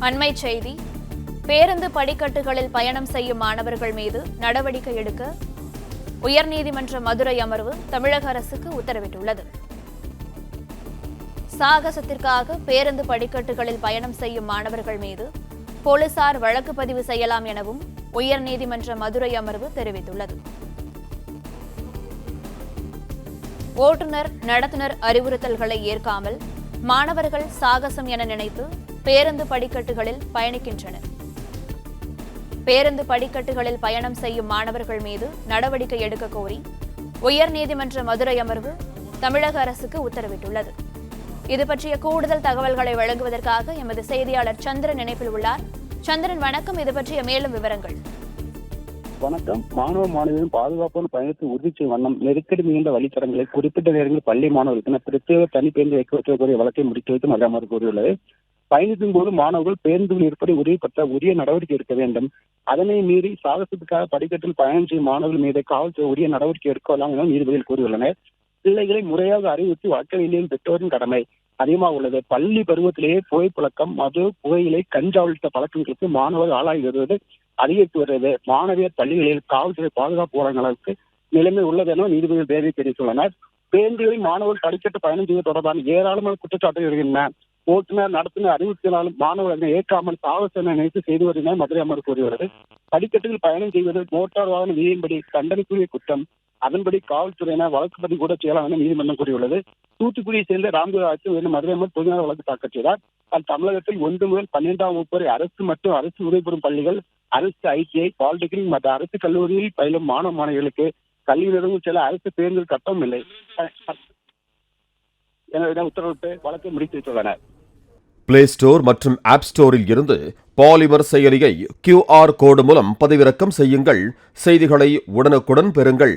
அண்மைச் செய்தி. பேருந்து படிக்கட்டுகளில் பயணம் செய்யும் மாணவர்கள் மீது நடவடிக்கை எடுக்க உயர்நீதிமன்ற மதுரை அமர்வு தமிழக அரசுக்கு உத்தரவிட்டுள்ளது. சாகசத்திற்காக பேருந்து படிக்கட்டுகளில் பயணம் செய்யும் மாணவர்கள் மீது போலீசார் வழக்கு பதிவு செய்யலாம் எனவும் உயர்நீதிமன்ற மதுரை அமர்வு தெரிவித்துள்ளது. ஓட்டுநர் நடத்துனர் அறிவுறுத்தல்களை ஏற்காமல் மாணவர்கள் சாகசம் என நினைத்து பேருந்து படிக்கட்டுகளில் பயணிக்கின்றனர். பேருந்து படிக்கட்டுகளில் பயணம் செய்யும் மாணவர்கள் மீது நடவடிக்கை எடுக்க கோரி உயர்நீதிமன்ற மதுரை அமர்வு தமிழக அரசுக்கு உத்தரவிட்டுள்ளது. இது பற்றிய கூடுதல் தகவல்களை வழங்குவதற்காக எமது செய்தியாளர் சந்திரன் இணைப்பில் உள்ளார். சந்திரன், வணக்கம். இது பற்றிய மேலும் விவரங்கள். வணக்கம். மாணவ மாணவியின் பாதுகாப்பான பயணத்தை உறுதி செய்யும் வண்ணம் நெருக்கடி மிகுந்த வழித்தடங்களை குறிப்பிட்ட நேரங்களில் பள்ளி மாணவர்களுக்கு பிரத்யேக தனி பேருந்து வைக்கக்கூடிய வழக்கை முடித்து வைத்து மதுரை அமர்வு கூறியுள்ளது. பயணத்தின் போது மாணவர்கள் பேருந்துகள் இருப்பதை உறுதிப்படுத்த உரிய நடவடிக்கை எடுக்க வேண்டும். அதனை மீறி சாகசத்துக்காக படிக்கட்டில் பயணம் செய்யும் மாணவர்கள் மீது காவல்துறை உரிய நடவடிக்கை எடுக்கலாம் என நீதிபதிகள் கூறியுள்ளனர். பிள்ளைகளை முறையாக அறிவித்து வளர்க்க வேண்டியது பெற்றோரின் கடமை அதிகமாக உள்ளது. பள்ளி பருவத்திலேயே புகைப்பழக்கம், மது, புகையிலை, கஞ்சா உள்ளிட்ட பழக்கங்களுக்கு மாணவர்கள் ஆளாகி வருவது அதிகரித்து வருகிறது. மாணவியர் பள்ளிகளில் காவல்துறை பாதுகாப்பு போராட்டங்களுக்கு நிலைமை உள்ளது என நீதிபதிகள் தேவை தெரிவித்துள்ளனர். பேருந்துகளில் மாணவர்கள் படிக்கட்டு பயணம் செய்வது தொடர்பான ஏராளமான குற்றச்சாட்டுகள் வருகின்றன. ஓட்டுநர் நடத்துனர் அறிவுறுத்தினாலும் மாணவர்கள் ஏற்காமல் சாகச நினைத்து செய்து வருகின்றனர் மதுரை அமர்வு கூறுகிறது. படிக்கட்டுகள் பயணம் செய்வது மோட்டார் வாகன விதியின்படி தண்டனைக்குரிய குற்றம். அதன்படி காவல்துறையினர் வழக்கு பதிவு கூட செய்யலாம் என நீதிமன்றம் கூறியுள்ளது. தூத்துக்குடியை சேர்ந்த ராம்குமார் மதுரை அமர்வு பொதுநல வழக்கு தாக்கல் செய்தார். தமிழகத்தில் 1 முதல் 12ஆம் வகுப்பு வரை அரசு மற்றும் அரசு உதவிபெறும் பள்ளிகள், அரசு ITI, பாலிடெக்னிக் மற்றும் அரசு கல்லூரியில் பயிலும் மாணவ மாணவிகளுக்கு கல்வி நிறுவனம் செல்ல அரசு பேருந்தில் கட்டணம் இல்லை என உத்தரவிட்டு வழக்கை முடித்து வைத்துள்ளனர். பிளே ஸ்டோர் மற்றும் ஆப் ஸ்டோரில் இருந்து பாலிமர் செயலியை QR கோடு மூலம் பதிவிறக்கம் செய்யுங்கள். செய்திகளை உடனுக்குடன் பெறுங்கள்.